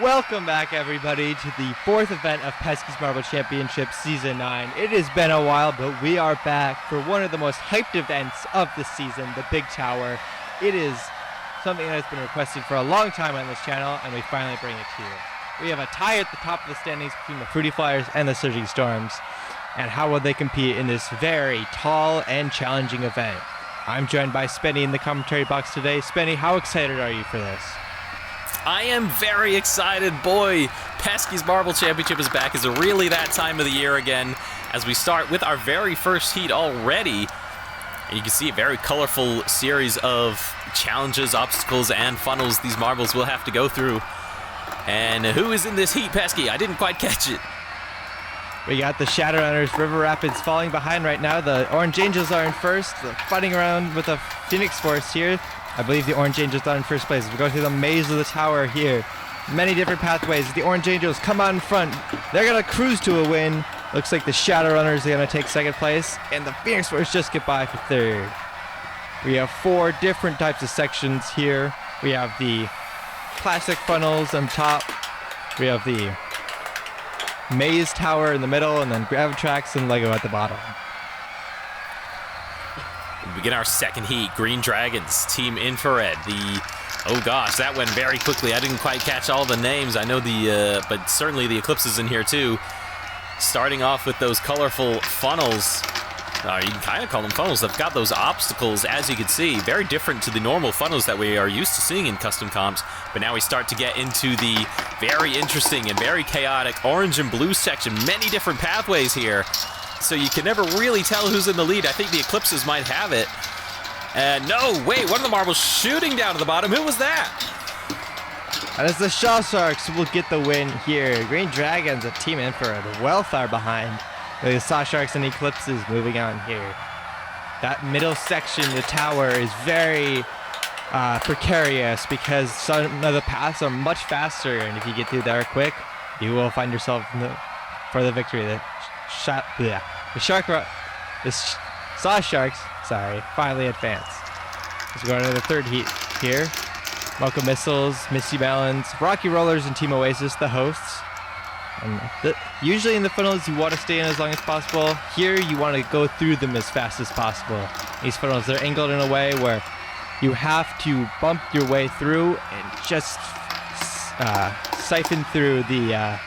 Welcome back, everybody, to the fourth event of Pesky's Marble Championship Season 9. It has been a while, but we are back for one of the most hyped events of the season, the Big Tower. It is something that has been requested for a long time on this channel, and we finally bring it to you. We have a tie at the top of the standings between the Fruity Flyers and the Surging Storms, and how will they compete in this very tall and challenging event? I'm joined by Spenny in the commentary box today. Spenny, how excited are you for this? I am very excited, boy. Pesky's Marble Championship is back. It's really that time of the year again as we start with our very first heat already. And you can see a very colorful series of challenges, obstacles, and funnels these marbles will have to go through. And who is in this heat, Pesky? I didn't quite catch it. We got the Shadowrunners, River Rapids falling behind right now. The Orange Angels are in first, fighting around with the Phoenix Force here. I believe the Orange Angels are in first place. We go through the maze of the tower here. Many different pathways. The Orange Angels come out in front. They're going to cruise to a win. Looks like the Shadowrunners are going to take second place. And the Phoenix Force just get by for third. We have four different types of sections here. We have the classic funnels on top. We have the maze tower in the middle, and then Gravitrax and Lego at the bottom. We begin our second heat. Green Dragons, Team Infrared. Oh gosh, that went very quickly. I didn't quite catch all the names. I know but certainly the Eclipses in here too. Starting off with those colorful funnels. You can kind of call them funnels. They've got those obstacles, as you can see. Very different to the normal funnels that we are used to seeing in custom comps. But now we start to get into the very interesting and very chaotic orange and blue section. Many different pathways here. So you can never really tell who's in the lead. I think the Eclipses might have it. No, wait, one of the marbles shooting down to the bottom. Who was that? That is the Shaw Sharks who will get the win here. Green Dragons of Team Infrared well far behind. The Shaw Sharks and Eclipses moving on here. That middle section, the tower, is very precarious because some of the paths are much faster, and if you get through there quick, you will find yourself for the victory. The Saw Sharks, finally advance. Let's go to the third heat here. Mocha Missiles, Misty Melons, Rocky Rollers, and Team Oasis, the hosts. And usually in the funnels, you want to stay in as long as possible. Here, you want to go through them as fast as possible. These funnels, they're angled in a way where you have to bump your way through and just siphon through the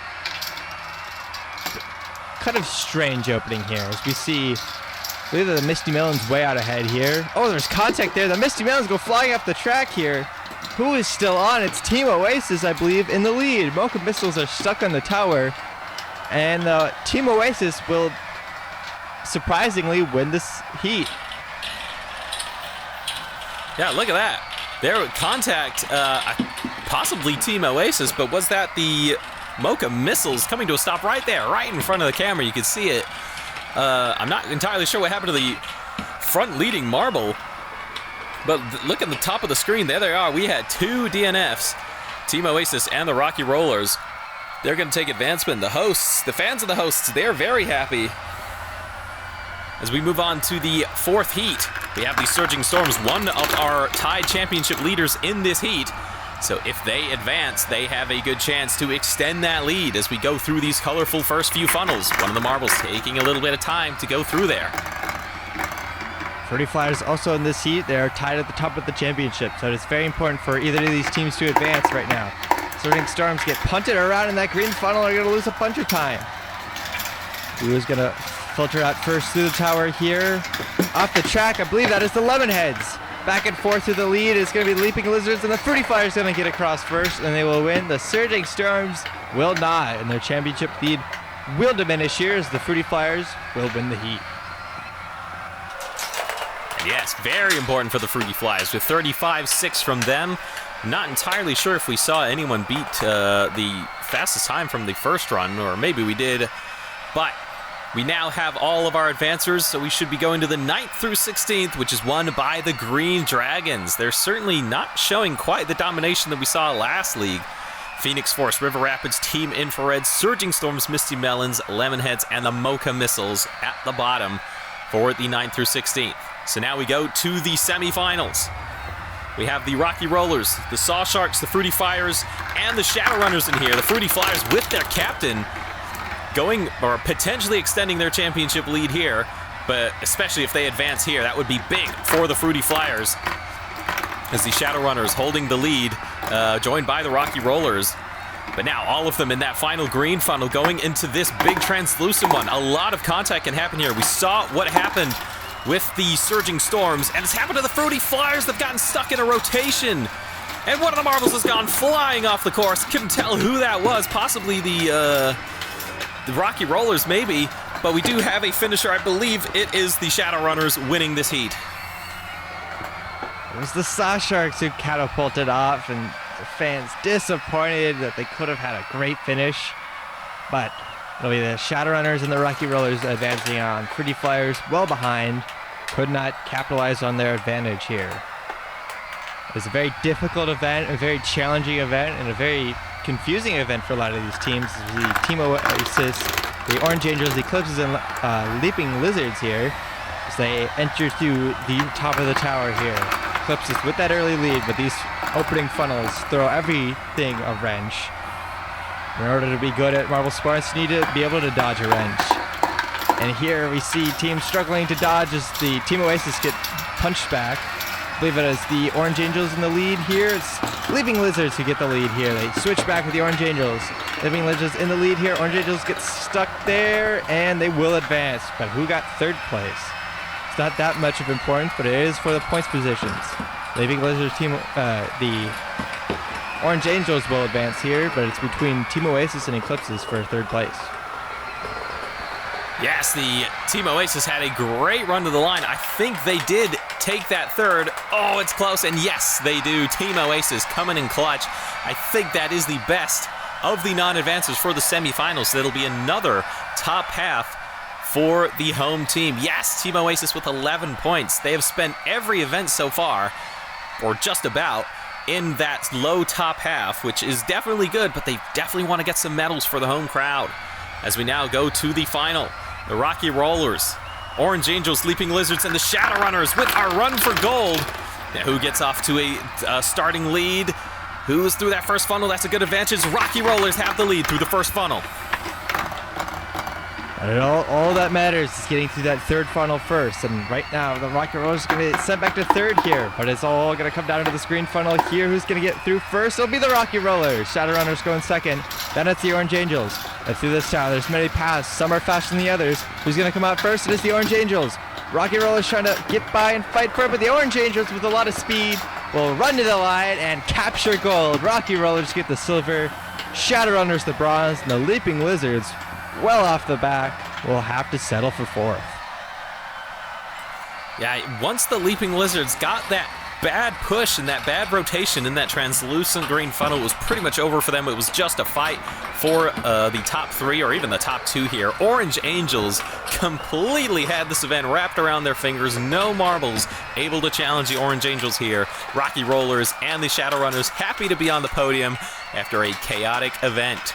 kind of strange opening here. As we see, I believe that the Misty Melon's way out ahead here. Oh, there's contact there. The Misty Melons go flying up the track here. Who is still on? It's Team Oasis, I believe, in the lead. Mocha Missiles are stuck on the tower. And Team Oasis will surprisingly win this heat. Yeah, look at that. There, contact, possibly Team Oasis, but was that the Mocha Missiles coming to a stop right there, right in front of the camera? You can see it. I'm not entirely sure what happened to the front leading marble. But look at the top of the screen. There they are. We had two DNFs. Team Oasis and the Rocky Rollers. They're going to take advancement. The hosts, the fans of the hosts, they're very happy. As we move on to the fourth heat, we have the Surging Storms, one of our tied championship leaders in this heat. So if they advance, they have a good chance to extend that lead as we go through these colorful first few funnels. One of the marbles taking a little bit of time to go through there. Fruity Flyers also in this heat. They are tied at the top of the championship, so it's very important for either of these teams to advance right now. Surging Storms get punted around in that green funnel. Are going to lose a bunch of time. Who is going to filter out first through the tower here? Off the track, I believe that is the Lemonheads. Back and forth to the lead is going to be Leaping Lizards, and the Fruity Flyers going to get across first, and they will win. The Surging Storms will not, and their championship lead will diminish here as the Fruity Flyers will win the heat. Yes, very important for the Fruity Flies with 35-6 from them. Not entirely sure if we saw anyone beat the fastest time from the first run, or maybe we did. But we now have all of our advancers, so we should be going to the 9th through 16th, which is won by the Green Dragons. They're certainly not showing quite the domination that we saw last league. Phoenix Force, River Rapids, Team Infrared, Surging Storms, Misty Melons, Lemonheads, and the Mocha Missiles at the bottom for the 9th through 16th. So now we go to the semifinals. We have the Rocky Rollers, the Saw Sharks, the Fruity Fires, and the Shadowrunners in here. The Fruity Flyers with their captain going or potentially extending their championship lead here, but especially if they advance here, that would be big for the Fruity Flyers. As the Shadowrunners holding the lead, joined by the Rocky Rollers. But now all of them in that final green funnel going into this big translucent one. A lot of contact can happen here. We saw what happened with the Surging Storms, and it's happened to the Fruity Flyers. They've gotten stuck in a rotation, and one of the marbles has gone flying off the course. Couldn't tell who that was. Possibly the Rocky Rollers, maybe. But we do have a finisher. I believe it is the Shadowrunners winning this heat. It was the Saw Sharks who catapulted off, and the fans disappointed that they could have had a great finish. But it'll be the Shadowrunners and the Rocky Rollers advancing on. Fruity Flyers well behind, could not capitalize on their advantage here. It was a very difficult event, a very challenging event, and a very confusing event for a lot of these teams. The Team Oasis, the Orange Angels, the Eclipses, and Leaping Lizards here as they enter through the top of the tower here. Eclipses with that early lead, but these opening funnels throw everything a wrench. In order to be good at marble sports, you need to be able to dodge a wrench. And here we see teams struggling to dodge as the Team Oasis get punched back. I believe it is the Orange Angels in the lead here. It's Leaping Lizards who get the lead here. They switch back with the Orange Angels. Leaping Lizards in the lead here. Orange Angels get stuck there, and they will advance. But who got third place? It's not that much of importance, but it is for the points positions. Leaping Lizards team, the Orange Angels will advance here, but it's between Team Oasis and Eclipses for third place. Yes, the Team Oasis had a great run to the line. I think they did take that third. Oh, it's close, and yes, they do. Team Oasis coming in clutch. I think that is the best of the non-advancers for the semifinals. So it'll be another top half for the home team. Yes, Team Oasis with 11 points. They have spent every event so far, or just about, in that low top half, which is definitely good, but they definitely want to get some medals for the home crowd. As we now go to the final, the Rocky Rollers, Orange Angels, Leaping Lizards, and the Shadowrunners with our run for gold. Now, who gets off to a starting lead? Who's through that first funnel? That's a good advantage. Rocky Rollers have the lead through the first funnel. And all that matters is getting through that third funnel first. And right now, the Rocky Rollers is going to get sent back to third here. But it's all going to come down to this green funnel here. Who's going to get through first? It'll be the Rocky Rollers. Shadowrunners going second. Then it's the Orange Angels. And through this tower, there's many paths. Some are faster than the others. Who's going to come out first? It is the Orange Angels. Rocky Rollers trying to get by and fight for it, but the Orange Angels with a lot of speed will run to the line and capture gold. Rocky Rollers get the silver. Shadowrunners the bronze. And the Leaping Lizards, well off the back, will have to settle for fourth. Yeah, once the Leaping Lizards got that bad push and that bad rotation in that translucent green funnel, it was pretty much over for them. It was just a fight for the top three or even the top two here. Orange Angels completely had this event wrapped around their fingers. No marbles able to challenge the Orange Angels here. Rocky Rollers and the Shadowrunners happy to be on the podium after a chaotic event.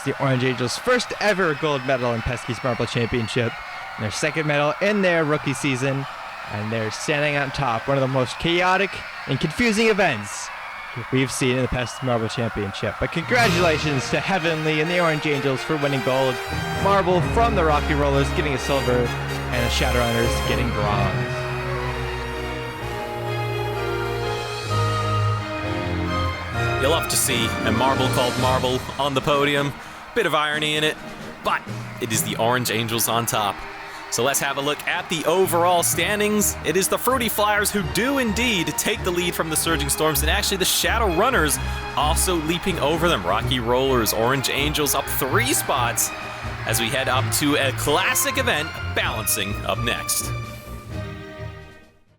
The Orange Angels' first ever gold medal in Pesky's Marble Championship, and their second medal in their rookie season, and they're standing on top. One of the most chaotic and confusing events we've seen in the Pesky Marble Championship. But congratulations to Heavenly and the Orange Angels for winning gold, Marble from the Rocky Rollers getting a silver, and the Shadowrunners getting bronze. You'll love to see a marble called Marble on the podium. Bit of irony in it, but it is the Orange Angels on top. So let's have a look at the overall standings. It is the Fruity Flyers who do indeed take the lead from the Surging Storms, and actually the Shadowrunners also leaping over them. Rocky Rollers, Orange Angels up 3 spots as we head up to a classic event, Balancing, up next.